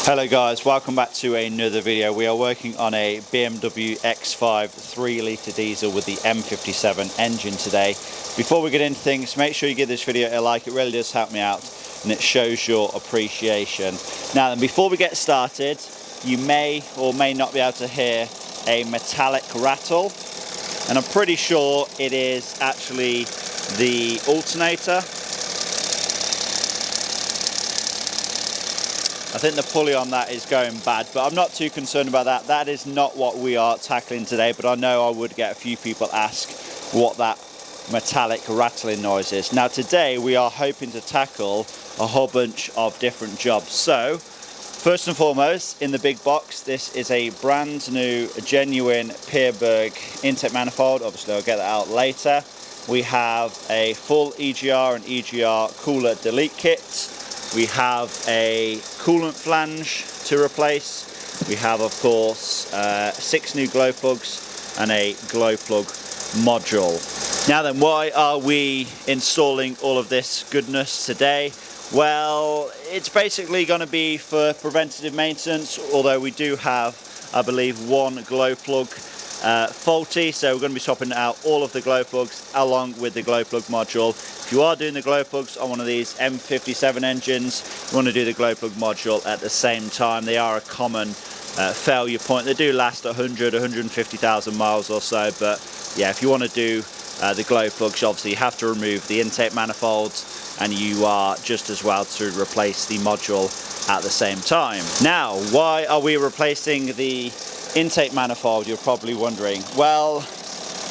Hello guys, welcome back to another video. We are working on a BMW X5 3-litre diesel with the M57 engine today. Before we get into things, make sure you give this video a like. It really does help me out and it shows your appreciation. Now then, before we get started, you may or may not be able to hear a metallic rattle, and I'm pretty sure it is actually the alternator. I think the pulley on that is going bad, but I'm not too concerned about that. That is not what we are tackling today, but I know I would get a few people ask what that metallic rattling noise is. Now today we are hoping to tackle a whole bunch of different jobs. So first and foremost, in the big box, this is a brand new genuine Pierberg intake manifold. Obviously I'll get that out later. We have a full EGR and EGR cooler delete kit. We have a coolant flange to replace. We have, of course, 6 new glow plugs and a glow plug module. Now then, why are we installing all of this goodness today? Well, it's basically going to be for preventative maintenance, although we do have, I believe, one glow plug faulty, so we're going to be swapping out all of the glow plugs along with the glow plug module. If you are doing the glow plugs on one of these M57 engines, you want to do the glow plug module at the same time. They are a common failure point. They do last 150,000 miles or so, but yeah, if you want to do the glow plugs, obviously you have to remove the intake manifolds, and you are just as well to replace the module at the same time. Now, why are we replacing the intake manifold, you're probably wondering? Well,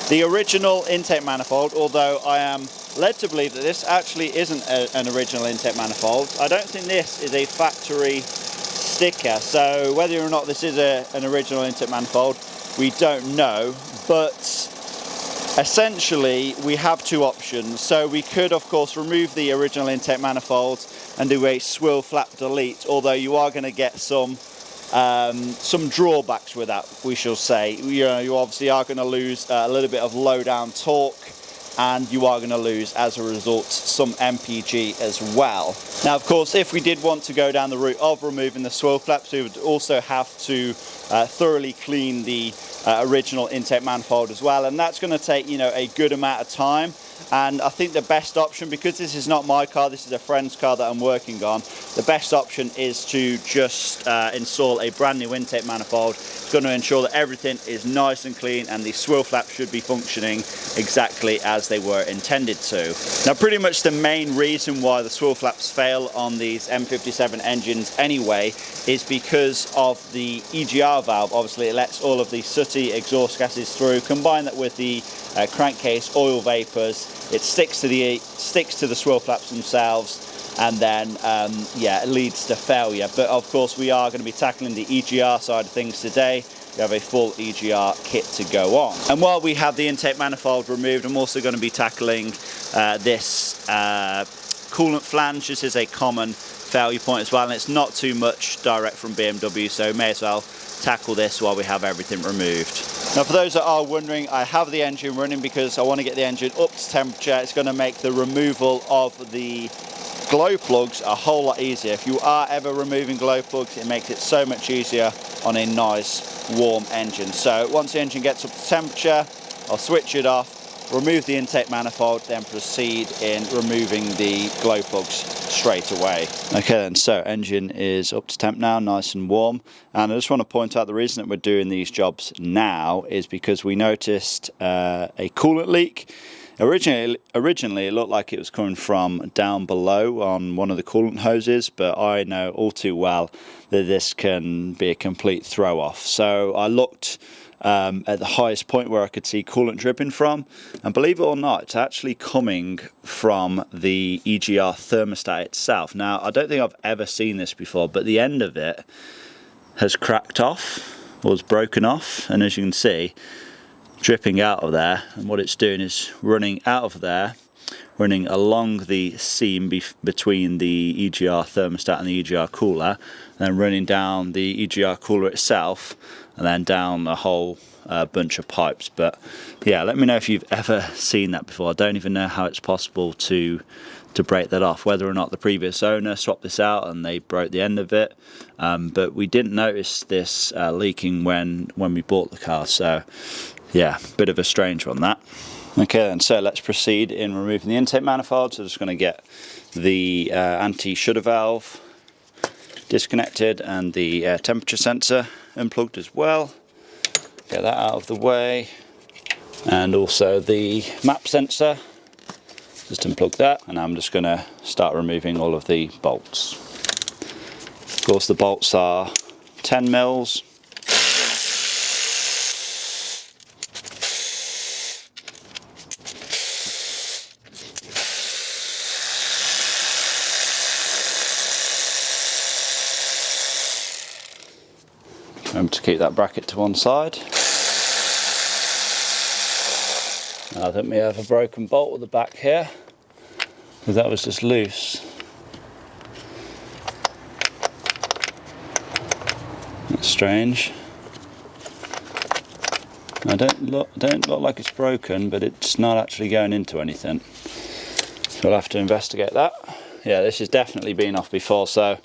the original intake manifold, although I am led to believe that this actually isn't an original intake manifold, I don't think this is a factory sticker. So whether or not this is an original intake manifold, we don't know, but essentially we have two options. So we could of course remove the original intake manifold and do a swivel flap delete, although you are going to get some drawbacks with that, we shall say. You obviously are going to lose a little bit of low down torque, and you are going to lose as a result some MPG as well. Now of course, if we did want to go down the route of removing the swivel flaps, we would also have to thoroughly clean the original intake manifold as well, and that's going to take, you know, a good amount of time. And I think the best option, because this is not my car, this is a friend's car that I'm working on, the best option is to just install a brand new intake manifold. It's going to ensure that everything is nice and clean, and the swivel flaps should be functioning exactly as they were intended to. Now pretty much the main reason why the swivel flaps fail on these M57 engines anyway is because of the EGR valve. Obviously it lets all of the sooty exhaust gases through. Combine that with the crankcase oil vapors, it sticks to the swivel flaps themselves, and then yeah, it leads to failure. But of course we are going to be tackling the EGR side of things today. We have a full EGR kit to go on. And while we have the intake manifold removed, I'm also going to be tackling this coolant flange. This is a common failure point as well, and it's not too much direct from BMW, so may as well tackle this while we have everything removed. Now for those that are wondering, I have the engine running because I want to get the engine up to temperature. It's going to make the removal of the glow plugs a whole lot easier. If you are ever removing glow plugs, it makes it so much easier on a nice warm engine. So once the engine gets up to temperature, I'll switch it off, remove the intake manifold, then proceed in removing the glow plugs straight away. Okay then, so engine is up to temp now, nice and warm, and I just want to point out the reason that we're doing these jobs now is because we noticed a coolant leak. Originally it looked like it was coming from down below on one of the coolant hoses, but I know all too well that this can be a complete throw off. So I looked at the highest point where I could see coolant dripping from, and believe it or not, it's actually coming from the EGR thermostat itself. Now I don't think I've ever seen this before, but the end of it has cracked off, or was broken off, and as you can see, dripping out of there, and what it's doing is running out of there, running along the seam between the EGR thermostat and the EGR cooler, and then running down the EGR cooler itself, and then down a whole bunch of pipes. But yeah, let me know if you've ever seen that before. I don't even know how it's possible to to break that off. Whether or not the previous owner swapped this out and they broke the end of it, but we didn't notice this leaking when we bought the car, so yeah, bit of a strange one that. Okay then, so let's proceed in removing the intake manifold. So just going to get the anti-shudder valve disconnected and the air temperature sensor unplugged as well. Get that out of the way, and also the map sensor, just unplug that, and I'm just going to start removing all of the bolts. Of course the bolts are 10 mils. Remember to keep that bracket to one side. I think we have a broken bolt at the back here, because that was just loose. That's strange. I don't look like it's broken, but it's not actually going into anything. So we'll have to investigate that. Yeah, this has definitely been off before, so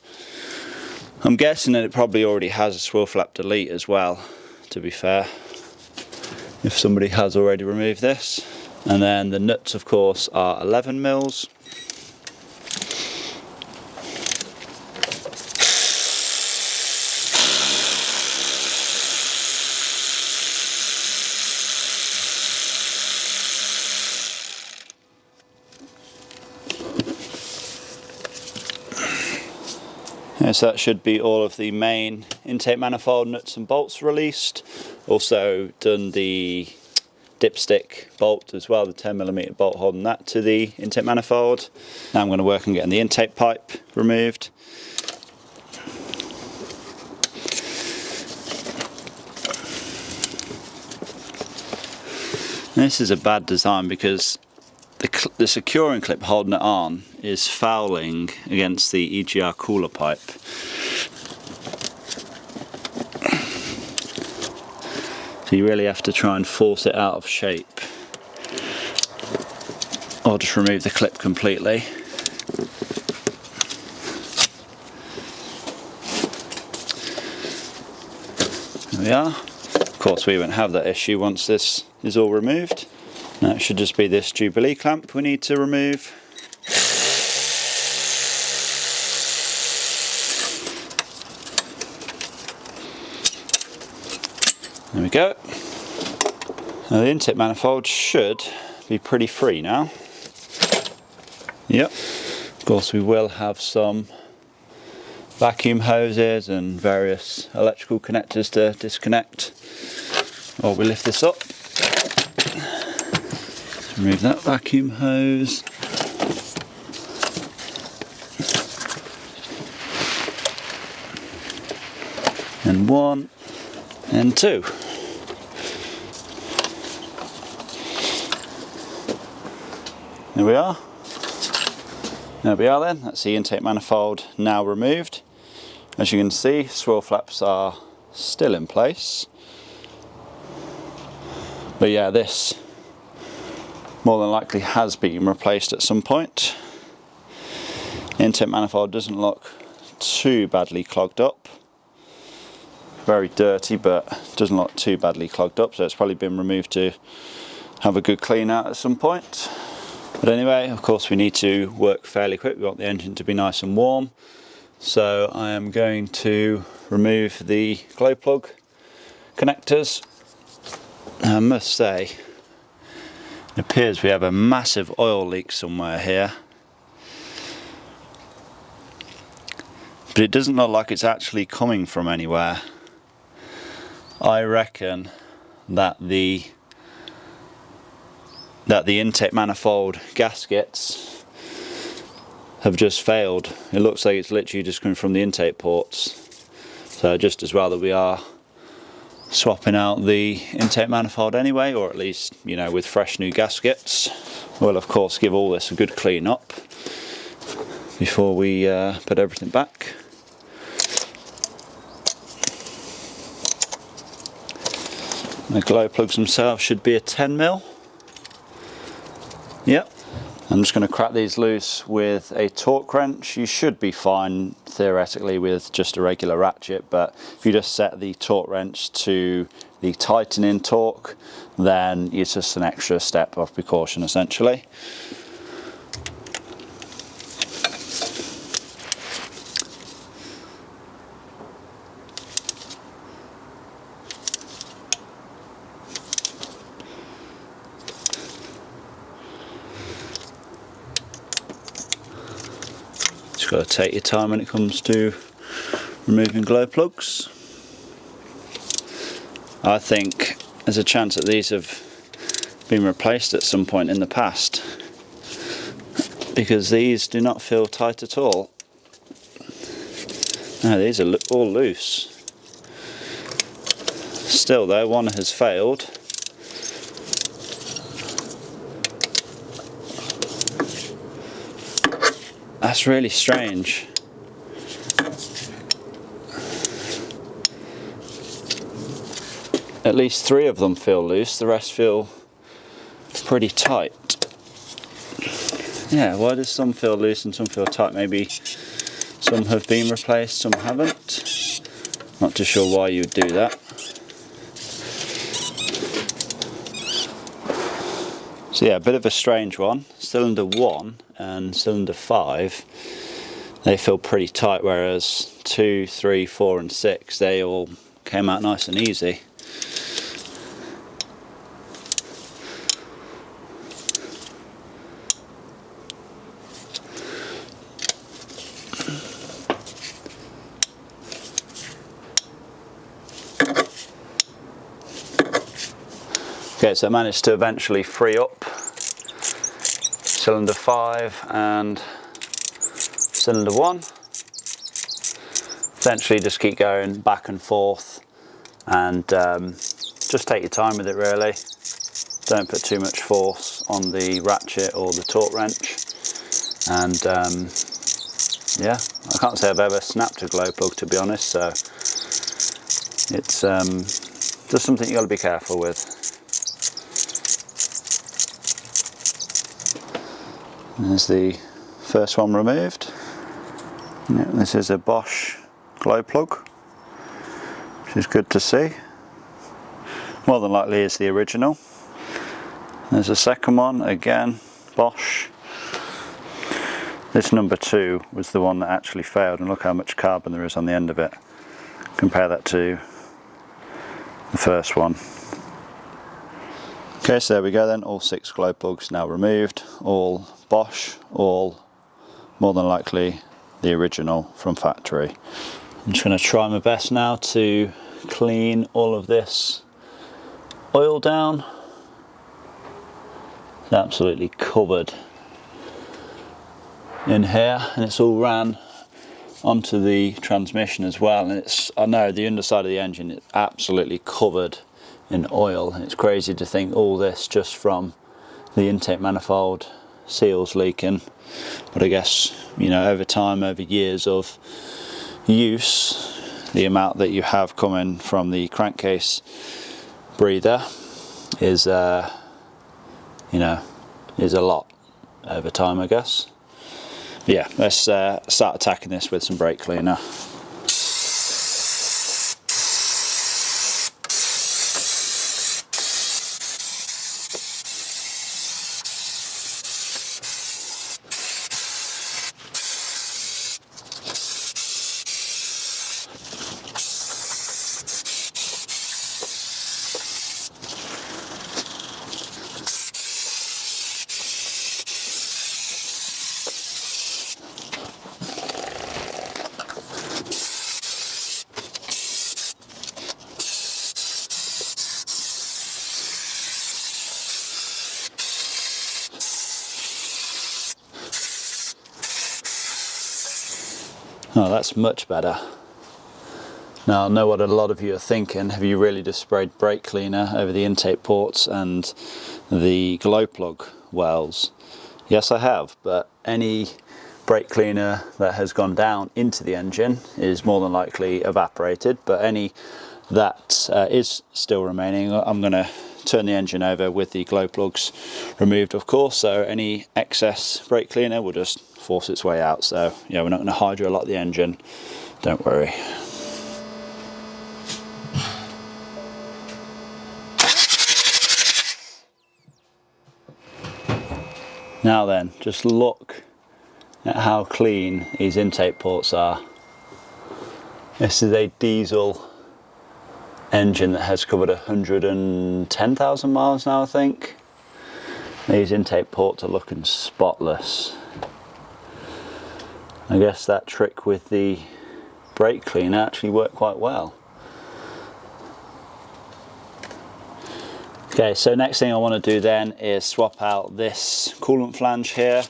I'm guessing that it probably already has a swivel flap delete as well, to be fair, if somebody has already removed this. And then the nuts, of course, are 11 mils. So that should be all of the main intake manifold nuts and bolts released. Also done the dipstick bolt as well, the 10mm bolt holding that to the intake manifold. Now I'm going to work on getting the intake pipe removed. This is a bad design because the securing clip holding it on is fouling against the EGR cooler pipe. So you really have to try and force it out of shape, or just remove the clip completely. There we are. Of course we won't have that issue once this is all removed. Now it should just be this Jubilee clamp we need to remove. There we go. Now the intake manifold should be pretty free now. Yep. Of course we will have some vacuum hoses and various electrical connectors to disconnect while we lift this up. Remove that vacuum hose. And one and two. There we are. There we are then. That's the intake manifold now removed. As you can see, swirl flaps are still in place. But yeah, this more than likely has been replaced at some point. The intake manifold doesn't look too badly clogged up. Very dirty, but doesn't look too badly clogged up, so it's probably been removed to have a good clean out at some point. But anyway, of course we need to work fairly quick. We want the engine to be nice and warm. So I am going to remove the glow plug connectors. I must say, it appears we have a massive oil leak somewhere here, but it doesn't look like it's actually coming from anywhere. I reckon that the intake manifold gaskets have just failed. It looks like it's literally just coming from the intake ports, so just as well that we are swapping out the intake manifold anyway, or at least, you know, with fresh new gaskets. We'll of course give all this a good clean up before we put everything back. The glow plugs themselves should be a 10mm. Yep. I'm just going to crack these loose with a torque wrench. You should be fine theoretically with just a regular ratchet, but if you just set the torque wrench to the tightening torque, then it's just an extra step of precaution essentially. Just got to take your time when it comes to removing glow plugs. I think there's a chance that these have been replaced at some point in the past, because these do not feel tight at all. No, these are all loose. Still though, one has failed. That's really strange. At least 3 of them feel loose, the rest feel pretty tight. Yeah, why does some feel loose and some feel tight? Maybe some have been replaced, some haven't. Not too sure why you would do that. So yeah, a bit of a strange one. Cylinder 1 and cylinder 5, they feel pretty tight, whereas 2, 3, 4 and 6, they all came out nice and easy. Okay, so I managed to eventually free up cylinder 5 and cylinder 1. Essentially just keep going back and forth, and just take your time with it really. Don't put too much force on the ratchet or the torque wrench. And yeah, I can't say I've ever snapped a glow plug, to be honest, so it's just something you've got to be careful with. There's the first one removed. Yeah, this is a Bosch glow plug, which is good to see. More than likely is the original. There's a second one, again Bosch. This number 2 was the one that actually failed, and look how much carbon there is on the end of it. Compare that to the first one. Okay, so there we go then, all 6 glow plugs now removed, all Bosch, all more than likely the original from factory. I'm just going to try my best now to clean all of this oil down. It's absolutely covered in here, and it's all ran onto the transmission as well, and it's, I know the underside of the engine is absolutely covered in oil. It's crazy to think all this just from the intake manifold seals leaking, but I guess, you know, over time, over years of use, the amount that you have coming from the crankcase breather is you know, is a lot over time, I guess. But yeah, let's start attacking this with some brake cleaner. Oh, that's much better. Now I know what a lot of you are thinking. Have you really just sprayed brake cleaner over the intake ports and the glow plug wells? Yes, I have, but any brake cleaner that has gone down into the engine is more than likely evaporated, but any that is still remaining, I'm going to turn the engine over with the glow plugs removed, of course, so any excess brake cleaner will just force its way out. So yeah, we're not going to hydro lock the engine, don't worry. Now then, just look at how clean these intake ports are. This is a diesel engine that has covered 110,000 miles now, I think. These intake ports are looking spotless. I guess that trick with the brake cleaner actually worked quite well. Okay, so next thing I want to do then is swap out this coolant flange here.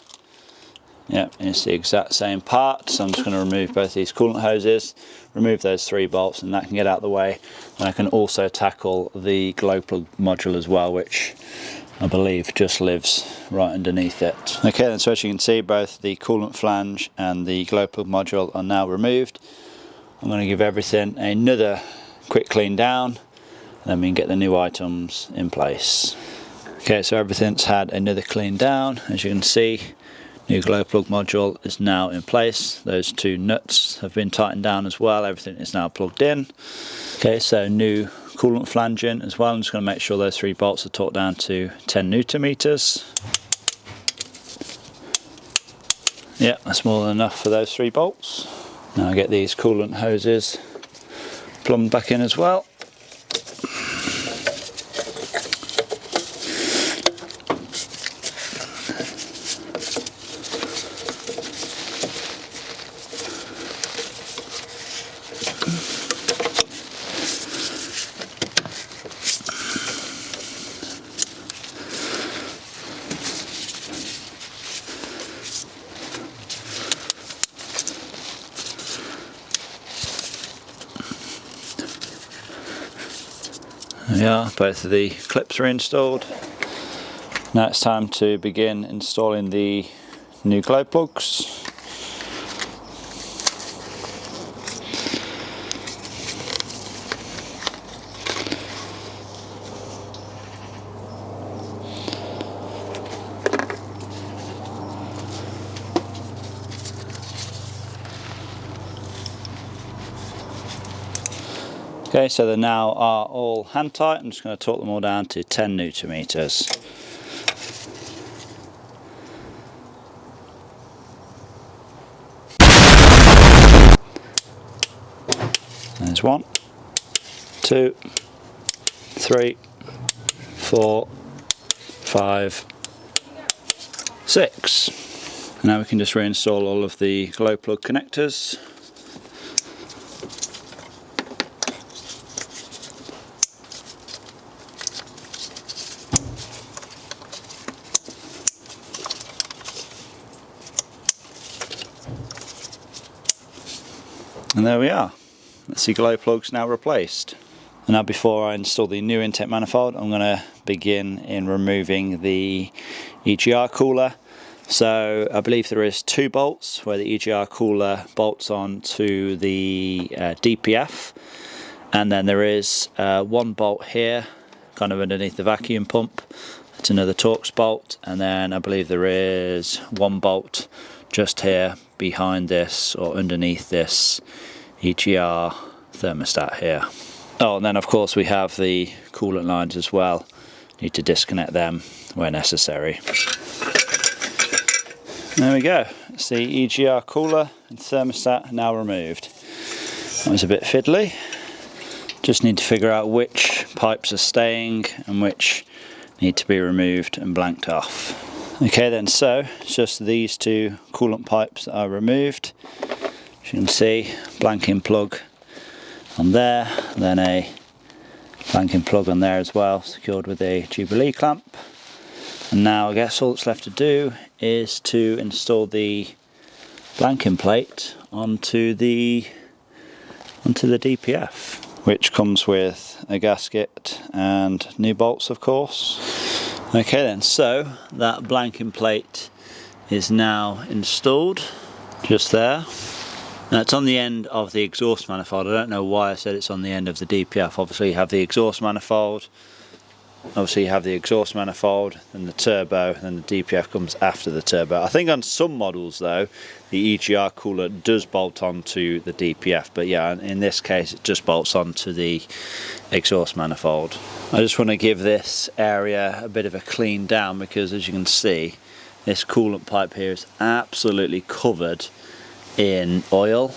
Yep, it's the exact same part, so I'm just going to remove both these coolant hoses, remove those 3 bolts, and that can get out of the way. And I can also tackle the glow plug module as well, which I believe just lives right underneath it. Okay, then, so as you can see, both the coolant flange and the glow plug module are now removed. I'm going to give everything another quick clean down, and then we can get the new items in place. Okay, so everything's had another clean down. As you can see, new glow plug module is now in place. Those 2 nuts have been tightened down as well. Everything is now plugged in. Okay, so new coolant flange in as well. I'm just going to make sure those 3 bolts are torqued down to 10 Newton meters. Yeah, that's more than enough for those 3 bolts. Now I get these coolant hoses plumbed back in as well. There we are, both of the clips are installed. Now it's time to begin installing the new glow plugs. Okay, so they now are all hand tight. I'm just going to torque them all down to 10 Newton meters. There's 1, 2, 3, 4, 5, 6. Now we can just reinstall all of the glow plug connectors. And there we are. That's the glow plugs now replaced. And now before I install the new intake manifold, I'm going to begin in removing the EGR cooler. So I believe there is 2 bolts where the EGR cooler bolts onto the DPF, and then there is 1 bolt here, kind of underneath the vacuum pump. It's another Torx bolt, and then I believe there is 1 bolt just here behind this or underneath this EGR thermostat here. Oh, and then of course we have the coolant lines as well. Need to disconnect them where necessary. There we go. It's the EGR cooler and thermostat now removed. That was a bit fiddly. Just need to figure out which pipes are staying and which need to be removed and blanked off. Okay then, so it's just these 2 coolant pipes that are removed. As you can see, blanking plug on there, then a blanking plug on there as well, secured with a Jubilee clamp. And now I guess all that's left to do is to install the blanking plate onto the DPF, which comes with a gasket and new bolts, of course. Okay then, so that blanking plate is now installed, just there. Now it's on the end of the exhaust manifold. I don't know why I said it's on the end of the DPF. Obviously you have the exhaust manifold, Obviously you have the exhaust manifold, then the turbo, then the DPF comes after the turbo. I think on some models though, the EGR cooler does bolt onto the DPF, but yeah, in this case it just bolts onto the exhaust manifold. I just want to give this area a bit of a clean down, because as you can see, this coolant pipe here is absolutely covered in oil,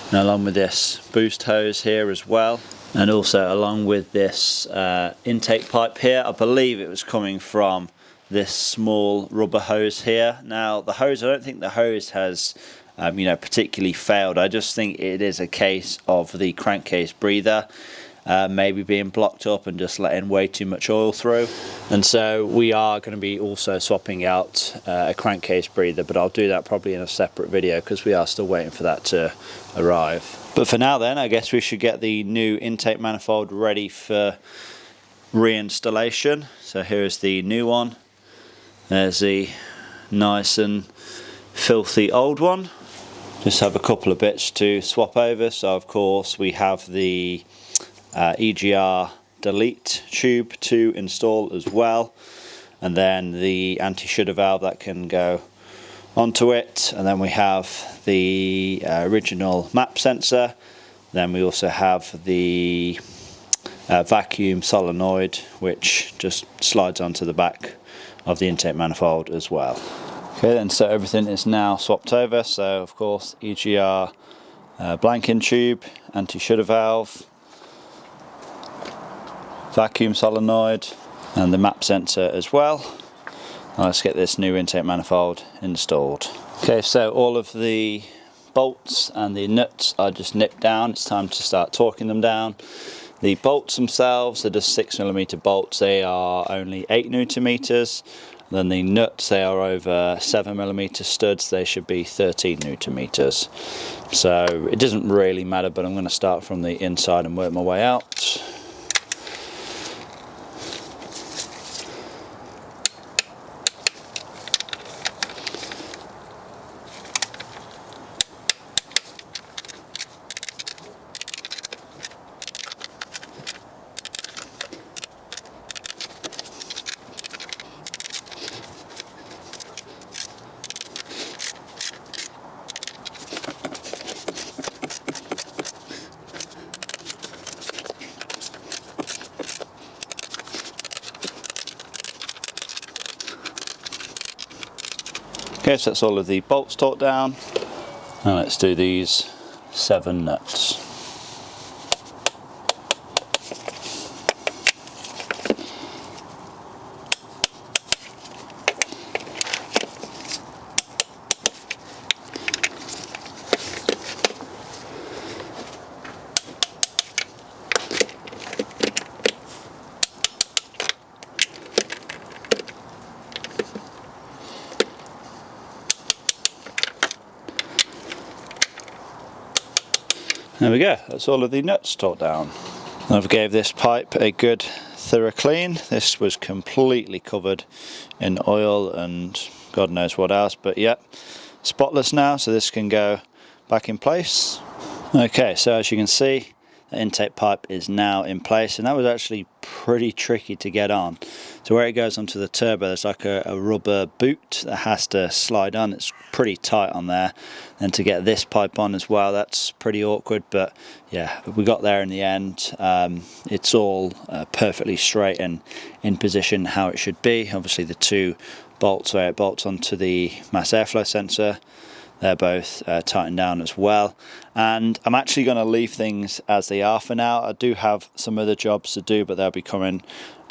and along with this boost hose here as well. And also along with this intake pipe here, I believe it was coming from this small rubber hose here. Now the hose, I don't think the hose has particularly failed. I just think it is a case of the crankcase breather maybe being blocked up and just letting way too much oil through. And so we are going to be also swapping out a crankcase breather, but I'll do that probably in a separate video because we are still waiting for that to arrive. But for now then, I guess we should get the new intake manifold ready for reinstallation. So here's the new one. There's the nice and filthy old one. Just have a couple of bits to swap over. So of course we have the EGR delete tube to install as well, and then the anti-shudder valve that can go onto it, and then we have the original map sensor. Then we also have the vacuum solenoid, which just slides onto the back of the intake manifold as well. Okay then, so everything is now swapped over. So of course EGR blanking tube, anti-shudder valve, vacuum solenoid, and the map sensor as well. Now let's get this new intake manifold installed. Okay, so all of the bolts and the nuts are just nipped down. It's time to start torquing them down. The bolts themselves are just 6mm bolts. They are only 8 Nm. Then the nuts, they are over 7mm studs. They should be 13 Nm. So it doesn't really matter, but I'm going to start from the inside and work my way out. Okay, so that's all of the bolts torqued down. Now let's do these 7 nuts. There we go, that's all of the nuts torqued down. I've gave this pipe a good thorough clean. This was completely covered in oil and God knows what else, but yep, spotless now, so this can go back in place. Okay, so as you can see, the intake pipe is now in place, and that was actually pretty tricky to get on. So where it goes onto the turbo, there's like a rubber boot that has to slide on. It's pretty tight on there. And to get this pipe on as well, that's pretty awkward, but yeah, we got there in the end. It's all perfectly straight and in position how it should be. Obviously the 2 bolts where it bolts onto the mass airflow sensor, they're both tightened down as well. And I'm actually going to leave things as they are for now. I do have some other jobs to do, but they'll be coming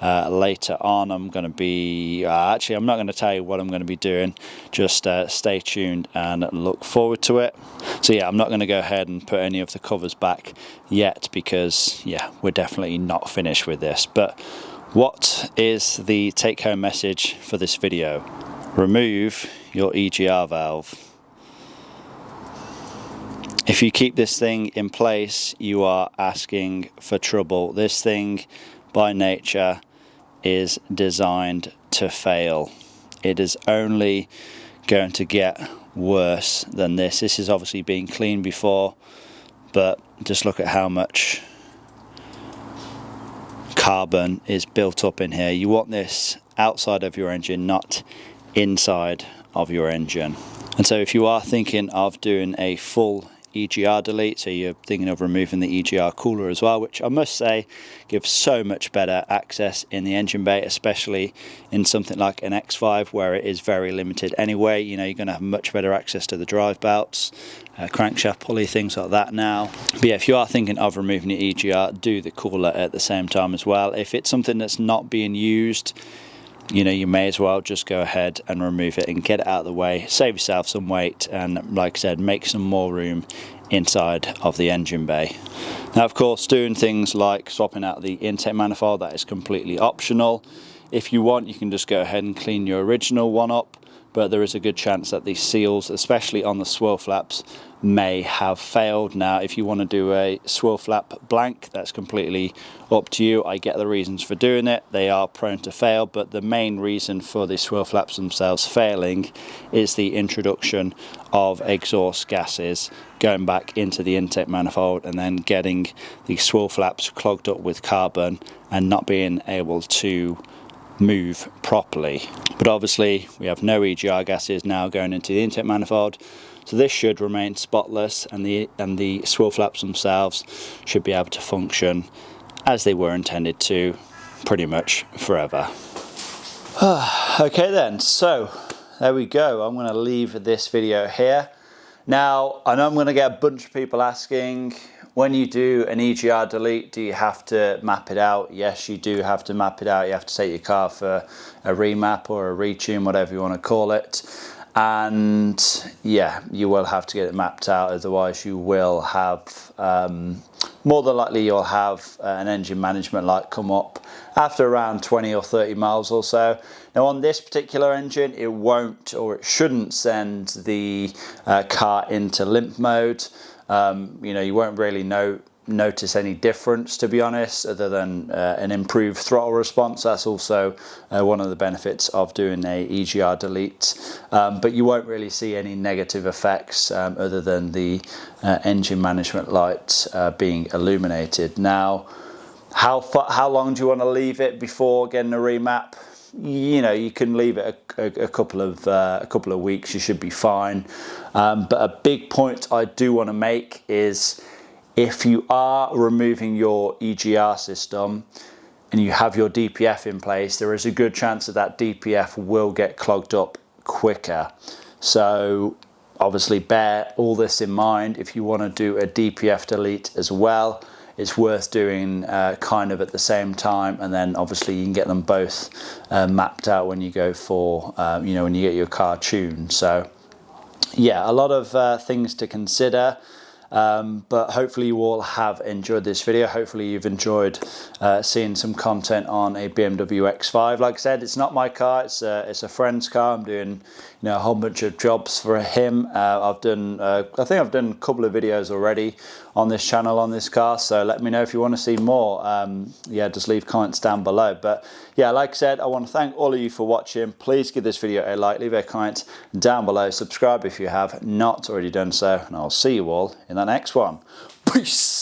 later on. I'm going to be actually, I'm not going to tell you what I'm going to be doing. Just stay tuned and look forward to it. So yeah, I'm not going to go ahead and put any of the covers back yet, because yeah, we're definitely not finished with this. But what is the take-home message for this video? Remove your EGR valve. If you keep this thing in place, you are asking for trouble. This thing, by nature, is designed to fail. It is only going to get worse than this. This has obviously been cleaned before, but just look at how much carbon is built up in here. You want this outside of your engine, not inside of your engine. And so if you are thinking of doing a full EGR delete, so you're thinking of removing the EGR cooler as well, which I must say gives so much better access in the engine bay, especially in something like an X5 where it is very limited anyway. You know, you're going to have much better access to the drive belts, crankshaft pulley, things like that now. But yeah, if you are thinking of removing your EGR, do the cooler at the same time as well. If it's something that's not being used, you know, you may as well just go ahead and remove it and get it out of the way, save yourself some weight, and like I said, make some more room inside of the engine bay. Now of course, doing things like swapping out the intake manifold, that is completely optional. If you want, you can just go ahead and clean your original one up, but there is a good chance that these seals, especially on the swirl flaps, may have failed. Now if you want to do a swirl flap blank, that's completely up to you. I get the reasons for doing it, they are prone to fail, but the main reason for the swirl flaps themselves failing is the introduction of exhaust gases going back into the intake manifold and then getting the swirl flaps clogged up with carbon and not being able to move properly. But obviously we have no EGR gases now going into the intake manifold, so this should remain spotless, and the swirl flaps themselves should be able to function as they were intended to pretty much forever. Okay then, so there we go. I'm going to leave this video here. Now I know I'm going to get a bunch of people asking, when you do an EGR delete, do you have to map it out? Yes, you do have to map it out. You have to take your car for a remap or a retune, whatever you want to call it. And yeah, you will have to get it mapped out, otherwise you will have, more than likely you'll have an engine management light come up after around 20 or 30 miles or so. Now on this particular engine, it won't, or it shouldn't send the car into limp mode. You know, you won't really notice any difference, to be honest, other than an improved throttle response. That's also one of the benefits of doing a EGR delete, but you won't really see any negative effects other than the engine management light being illuminated. Now how long do you want to leave it before getting a remap? You know, you can leave it a couple of weeks, you should be fine. But a big point I do want to make is, if you are removing your EGR system and you have your DPF in place, there is a good chance that that DPF will get clogged up quicker. So obviously bear all this in mind. If you want to do a DPF delete as well, it's worth doing kind of at the same time, and then obviously you can get them both mapped out when you go for, you know, when you get your car tuned. So yeah, a lot of things to consider. But hopefully you all have enjoyed this video. Hopefully you've enjoyed seeing some content on a BMW X5. Like I said, it's not my car, it's a friend's car. I'm doing, you know, a whole bunch of jobs for him. I've done I think I've done a couple of videos already on this channel on this car, so let me know if you want to see more. Yeah, just leave comments down below. But yeah, like I said, I want to thank all of you for watching. Please give this video a like, leave a comment down below, subscribe if you have not already done so, and I'll see you all in the next one. Peace.